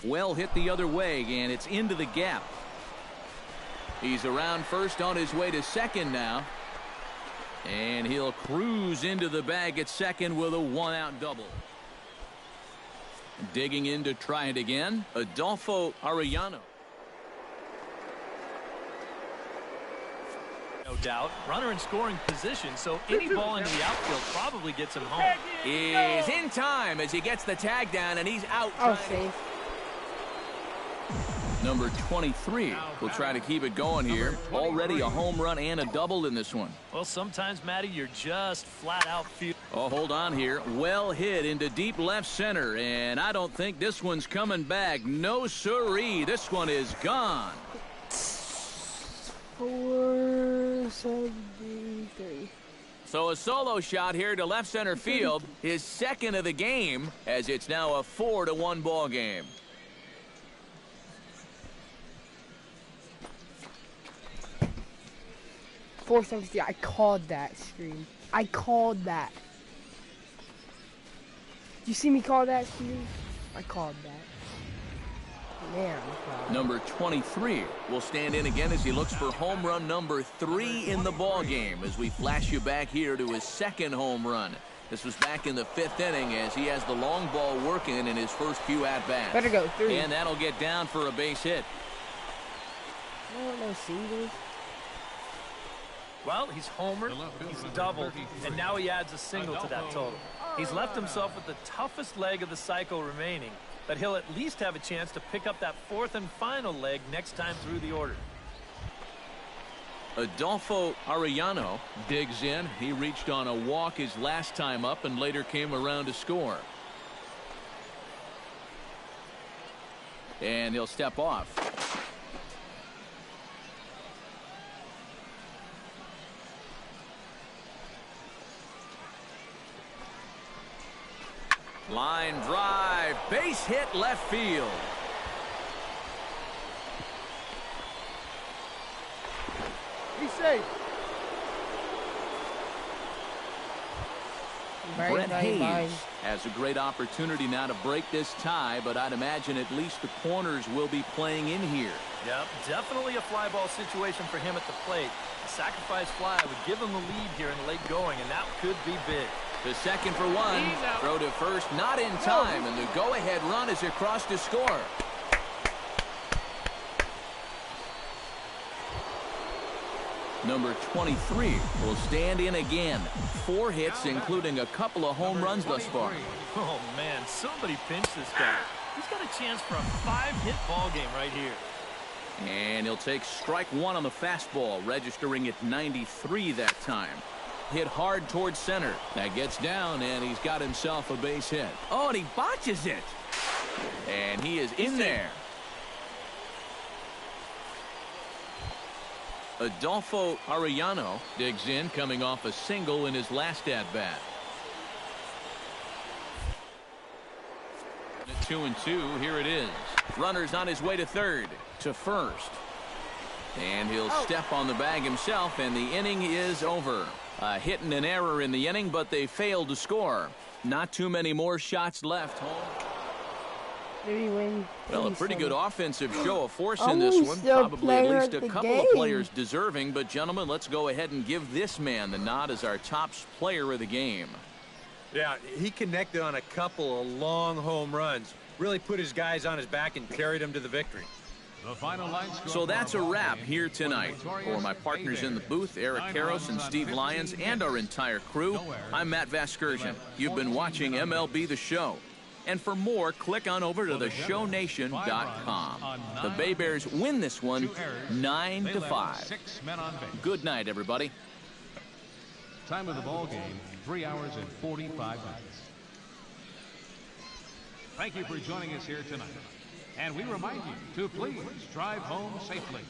Well hit the other way, and it's into the gap. He's around first, on his way to second now. And he'll cruise into the bag at second with a one-out double. Digging in to try it again, Adolfo Arellano. No doubt. Runner in scoring position, so any ball into the outfield probably gets him home. Is in time as he gets the tag down, and he's out. Oh, safe. Number 23 will try to keep it going here. Already a home run and a double in this one. Well, sometimes, Matty, you're just flat out field. Oh, hold on here. Well hit into deep left center, and I don't think this one's coming back. No siree. This one is gone. 473. So a solo shot here to left center field, his second of the game, as it's now a 4-1 ball game. .473. I called that stream. I called that. You see me call that stream? I called that. Man, number 23 will stand in again as he looks for home run number 3 in the ball game, as we flash you back here to his second home run. This was back in the 5th inning as he has the long ball working in his first few at-bats. Better go 3. And that'll get down for a base hit. No singles. Well, he's homered, he's doubled, and now he adds a single to that total. He's left himself with the toughest leg of the cycle remaining, but he'll at least have a chance to pick up that 4th and final leg next time through the order. Adolfo Arellano digs in. He reached on a walk his last time up and later came around to score. And he'll step off. Line drive, base hit left field. Be safe. Brett Hayes has a great opportunity now to break this tie, but I'd imagine at least the corners will be playing in here. Yep, definitely a fly ball situation for him at the plate. A sacrifice fly would give him the lead here in the late going, and that could be big. The second for one. Throw to first, not in time, and the go-ahead run is across to score. Number 23 will stand in again. 4 hits, including a couple of home runs thus far. Oh, man, somebody pinch this guy. He's got a chance for a 5-hit ball game right here. And he'll take strike 1 on the fastball, registering at 93 that time. Hit hard towards center. That gets down, and he's got himself a base hit. Oh, and he botches it. And he is in there. Adolfo Arellano digs in, coming off a single in his last at-bat. 2-2, here it is. Runner's on his way to third, to first. And he'll step on the bag himself, and the inning is over. A hit and an error in the inning, but they failed to score. Not too many more shots left. Maybe win. Well, a pretty good offensive show of force in this one. Probably at least a couple of players deserving. But, gentlemen, let's go ahead and give this man the nod as our top player of the game. Yeah, he connected on a couple of long home runs. Really put his guys on his back and carried them to the victory. So that's a wrap here tonight. For my partners in the booth, Eric Karros and Steve Lyons, and our entire crew, I'm Matt Vasgersian. You've been watching MLB The Show. And for more, click on over to theshownation.com. The Bay Bears win this one 9-5. Good night, everybody. Time of the ball game, 3 hours and 45 minutes. Thank you for joining us here tonight. And we remind you to please drive home safely.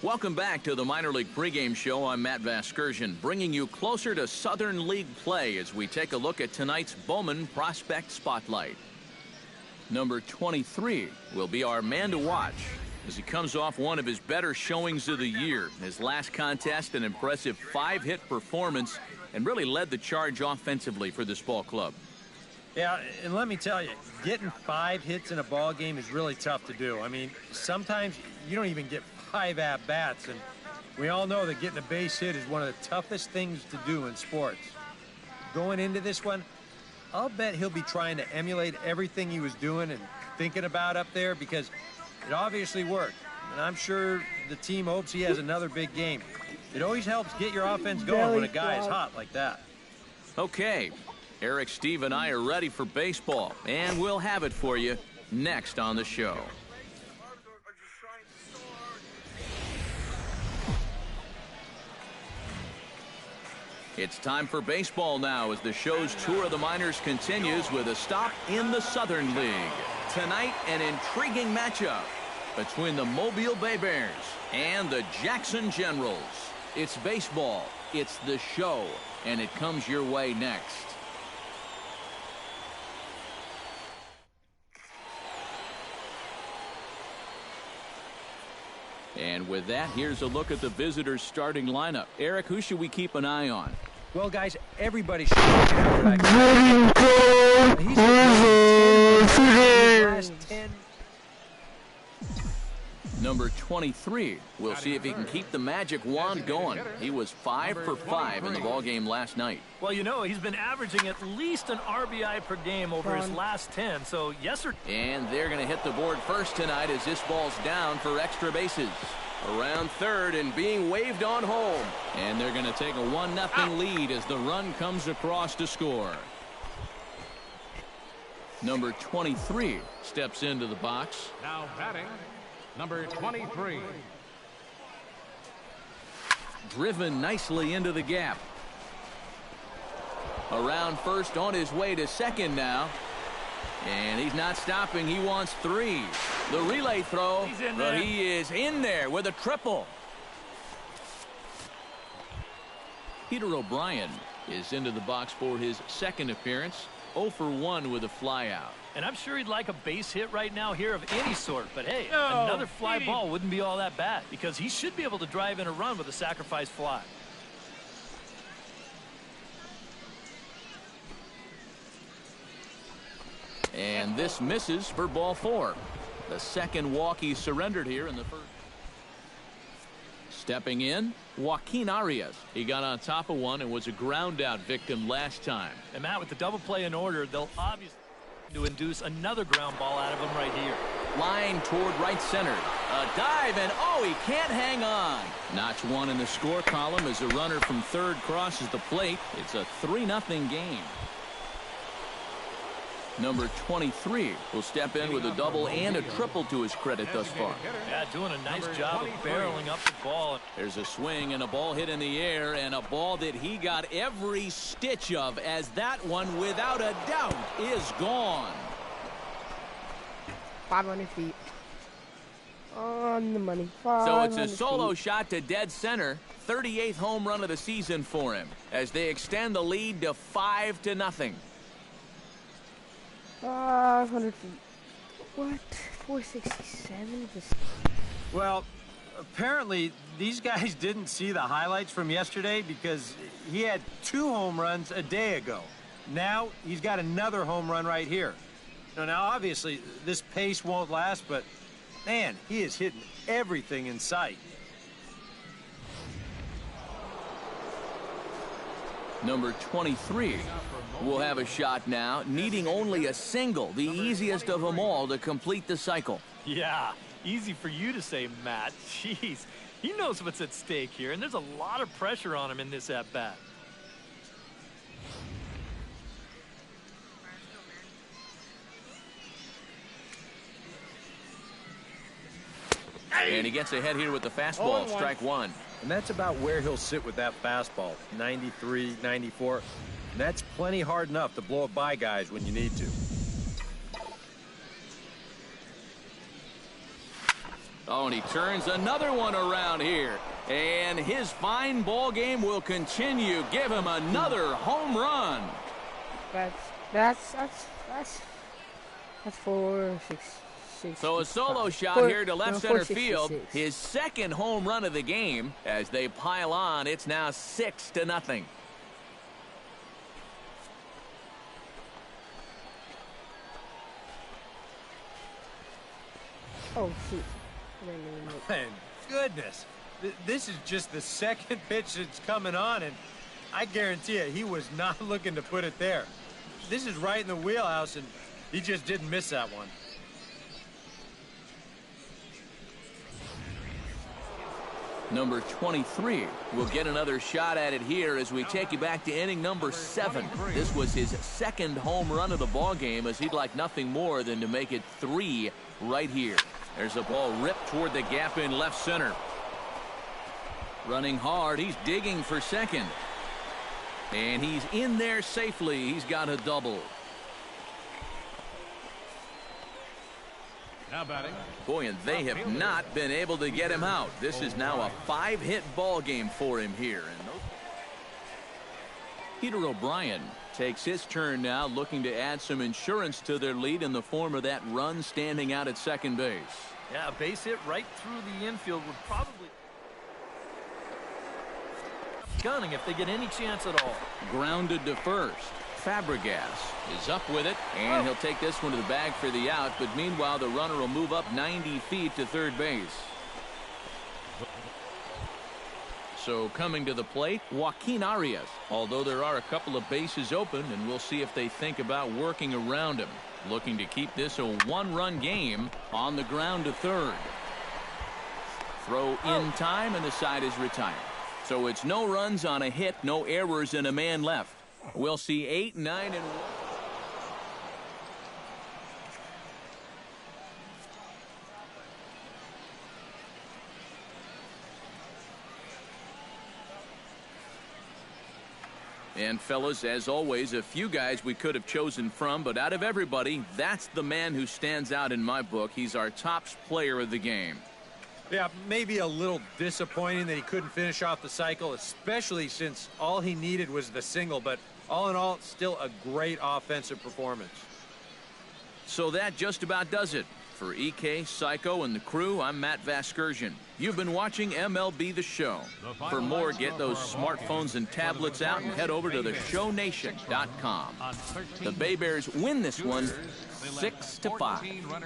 Welcome back to the Minor League pregame show. I'm Matt Vasgersian, bringing you closer to Southern League play as we take a look at tonight's Bowman Prospect Spotlight. Number 23 will be our man to watch as he comes off one of his better showings of the year. His last contest, an impressive 5-hit performance, and really led the charge offensively for this ball club. Yeah, and let me tell you, getting 5 hits in a ball game is really tough to do. I mean, sometimes you don't even get 5 at-bats, and we all know that getting a base hit is one of the toughest things to do in sports. Going into this one, I'll bet he'll be trying to emulate everything he was doing and thinking about up there because it obviously worked. And I'm sure the team hopes he has another big game. It always helps get your offense going when a guy is hot like that. Okay, Eric, Steve, and I are ready for baseball, and we'll have it for you next on the show. It's time for baseball now as the show's tour of the minors continues with a stop in the Southern League. Tonight, an intriguing matchup between the Mobile Bay Bears and the Jackson Generals. It's baseball, it's the show, and it comes your way next. And with that, here's a look at the visitors' starting lineup. Eric, who should we keep an eye on? Well, guys, everybody should look out for that guy. He's the last 10. Number 23. We'll see if he can keep the magic wand going. He was 5 for 5 in the ballgame last night. Well, you know, he's been averaging at least an RBI per game over his last 10, so yes, sir. And they're going to hit the board first tonight as this ball's down for extra bases. Around third and being waved on home. And they're going to take a 1-0 lead as the run comes across to score. Number 23 steps into the box. Now batting, number 23. Driven nicely into the gap. Around first, on his way to second now. And he's not stopping. He wants 3. The relay throw, but he is in there with a triple. Peter O'Brien is into the box for his second appearance. 0 for 1 with a flyout. And I'm sure he'd like a base hit right now here of any sort. But hey, another fly ball wouldn't be all that bad because he should be able to drive in a run with a sacrifice fly. And this misses for ball 4. The second walk he surrendered here in the first. Stepping in, Joaquin Arias. He got on top of one and was a ground out victim last time. And Matt, with the double play in order, they'll obviously to induce another ground ball out of him right here. Line toward right center. A dive, and oh, he can't hang on. Notch 1 in the score column as a runner from third crosses the plate. It's a 3-0 game. Number 23 will step in with a double and a triple to his credit thus far. Yeah, doing a nice job of barreling up the ball. There's a swing and a ball hit in the air, and a ball that he got every stitch of, as that one, without a doubt, is gone. 500 feet. On the money. So it's a solo shot to dead center. 38th home run of the season for him as they extend the lead to 5-0. 500 feet. What? 467? Well, apparently these guys didn't see the highlights from yesterday because he had 2 home runs a day ago. Now he's got another home run right here. Now obviously this pace won't last, but man, he is hitting everything in sight. Number 23 will have a shot now, needing only a single, the easiest of them all to complete the cycle. Yeah, easy for you to say, Matt. Jeez, he knows what's at stake here, and there's a lot of pressure on him in this at-bat. And he gets ahead here with the fastball, strike 1. And that's about where he'll sit with that fastball, 93, 94. And that's plenty hard enough to blow it by guys when you need to. Oh, and he turns another one around here. And his fine ball game will continue. Give him another home run. That's 466. So a solo shot here to left center field. His second home run of the game. As they pile on, it's now 6-0. Oh, shoot. Man, goodness. This is just the second pitch that's coming on, and I guarantee you he was not looking to put it there. This is right in the wheelhouse, and he just didn't miss that one. Number 23 will get another shot at it here as we take you back to inning number 7. This was his second home run of the ball game, as he'd like nothing more than to make it 3 right here. There's a ball ripped toward the gap in left center. Running hard, he's digging for second. And he's in there safely. He's got a double. Now batting. Boy, and they have not been able to get him out. This is now a 5-hit ball game for him here. And Peter O'Brien takes his turn now, looking to add some insurance to their lead in the form of that run standing out at second base. Yeah, a base hit right through the infield would probably gunning if they get any chance at all. Grounded to first. Fabregas is up with it, and he'll take this one to the bag for the out, but meanwhile the runner will move up 90 feet to third base. So coming to the plate, Joaquin Arias, although there are a couple of bases open, and we'll see if they think about working around him. Looking to keep this a one-run game on the ground to third. Throw in time, and the side is retired. So it's no runs on a hit, no errors, and a man left. We'll see 8, 9, and 1. And fellas, as always, a few guys we could have chosen from, but out of everybody, that's the man who stands out in my book. He's our top player of the game. Yeah, maybe a little disappointing that he couldn't finish off the cycle, especially since all he needed was the single, but all in all, still a great offensive performance. So that just about does it. For EK, Psycho, and the crew, I'm Matt Vasgersian. You've been watching MLB The Show. For more, get those smartphones and tablets out and head over to theshownation.com. The Bay Bears win this one 6-5.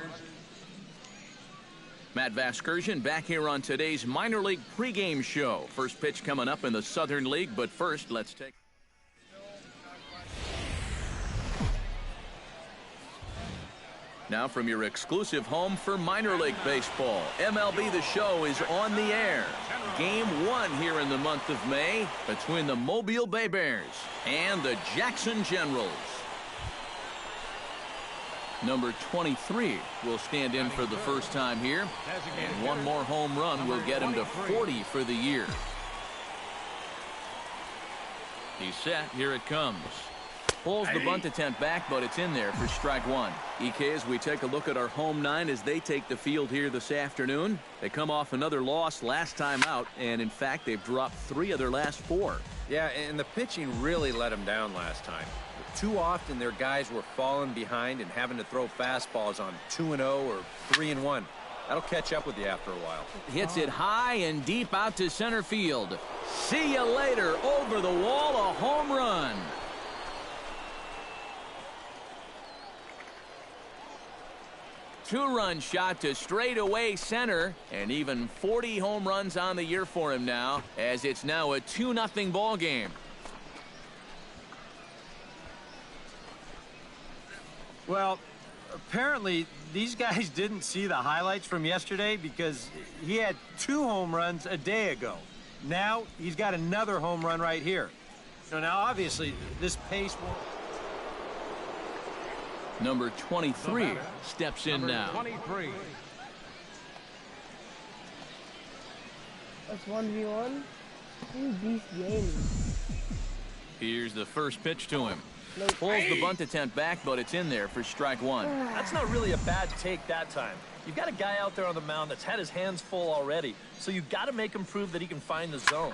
Matt Vasgersian back here on today's minor league pregame show. First pitch coming up in the Southern League, but first, let's take... Now from your exclusive home for minor league baseball, MLB The Show is on the air. Game 1 here in the month of May between the Mobile Bay Bears and the Jackson Generals. Number 23 will stand in for the first time here, and one more home run will get him to 40 for the year. He's set. Here it comes. Pulls the bunt attempt back, but it's in there for strike one. EK, as we take a look at our home 9 as they take the field here this afternoon. They come off another loss last time out, and in fact, they've dropped 3 of their last 4. Yeah, and the pitching really let them down last time. Too often their guys were falling behind and having to throw fastballs on 2-0 or 3-1. That'll catch up with you after a while. Hits it high and deep out to center field. See you later. Over the wall, a home run. Two-run shot to straightaway center, and even 40 home runs on the year for him now, as it's now a 2-0 ball game. Well, apparently these guys didn't see the highlights from yesterday because he had 2 home runs a day ago. Now he's got another home run right here. Now obviously this pace won't... Number 23 steps in now. 23. That's 1v1. Who's Beast Gaming? Here's the first pitch to him. Pulls the bunt attempt back, but it's in there for strike one. That's not really a bad take that time. You've got a guy out there on the mound that's had his hands full already, so you've got to make him prove that he can find the zone.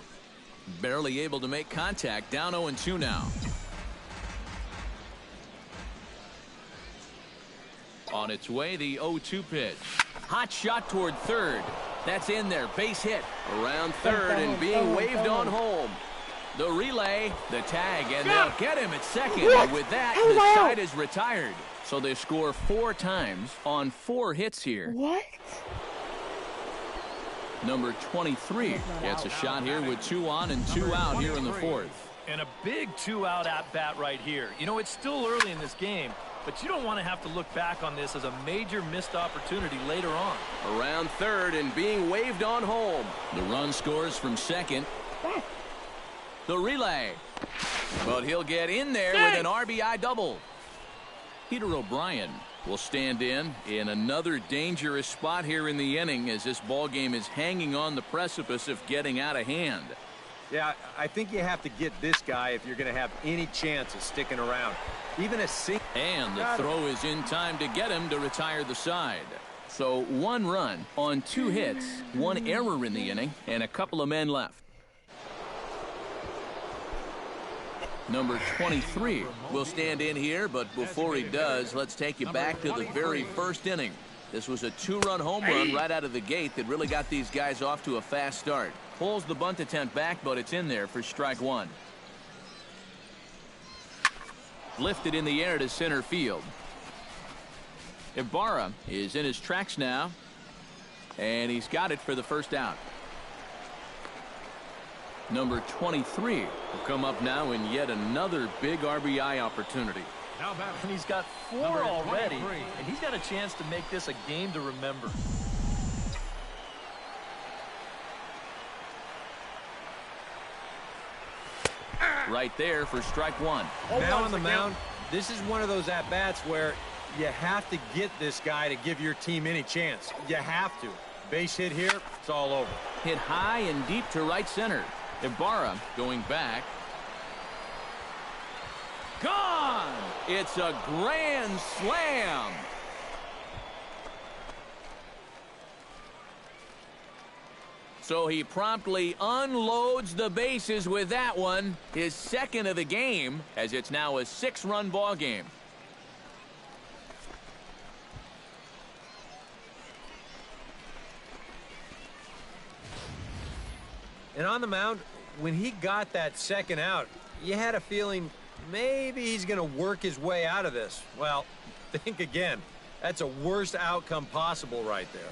Barely able to make contact. Down 0-2 now. On its way, the 0-2 pitch. Hot shot toward third. That's in there. Base hit. Around third and being waved on home. The relay, the tag, and they'll get him at second. And with that, the side is retired. So they score 4 times on 4 hits here. What? Number 23 gets a shot here with 2 on and 2 out here in the 4th. And a big 2-out at-bat right here. You know, it's still early in this game, but you don't want to have to look back on this as a major missed opportunity later on. Around third and being waved on home. The run scores from second. The relay. But he'll get in there with an RBI double. Peter O'Brien will stand in another dangerous spot here in the inning as this ball game is hanging on the precipice of getting out of hand. Yeah, I think you have to get this guy if you're going to have any chance of sticking around. Even a single. And the throw is in time to get him to retire the side. So 1 run on 2 hits, 1 error in the inning, and a couple of men left. Number 23 will stand in here, but before he does, let's take you back to the very first inning. This was a 2-run home run right out of the gate that really got these guys off to a fast start. Pulls the bunt attempt back, but it's in there for strike one. Lifted in the air to center field. Ibarra is in his tracks now, and he's got it for the first out. Number 23 will come up now in yet another big RBI opportunity. And he's got 4 already, and he's got a chance to make this a game to remember. Right there for strike one. Now on the mound, this is one of those at-bats where you have to get this guy to give your team any chance. You have to. Base hit here, it's all over. Hit high and deep to right center. Ibarra going back. Gone! It's a grand slam. So he promptly unloads the bases with that one, his second of the game, as it's now a 6-run ball game. And on the mound, when he got that second out, you had a feeling maybe he's going to work his way out of this. Well, think again. That's a worst outcome possible right there.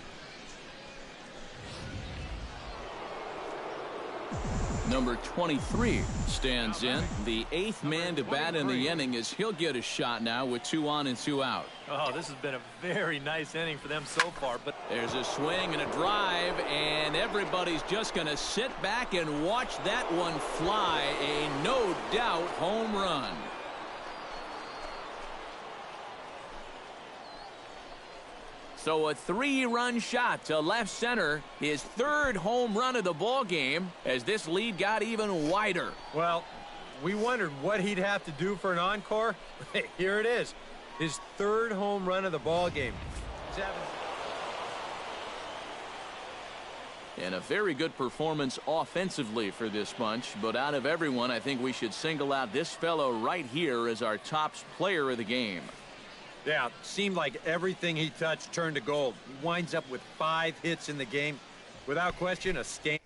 Number 23 stands in. The 8th man to bat in the inning as he'll get a shot now with 2 on and 2 out. Oh, this has been a very nice inning for them so far. But there's a swing and a drive, and everybody's just going to sit back and watch that one fly. A no doubt home run. So a 3-run shot to left center, his 3rd home run of the ball game as this lead got even wider. Well, we wondered what he'd have to do for an encore. Here it is, his 3rd home run of the ball game. And a very good performance offensively for this bunch, but out of everyone, I think we should single out this fellow right here as our top player of the game. Yeah, seemed like everything he touched turned to gold. He winds up with 5 hits in the game. Without question, a stand.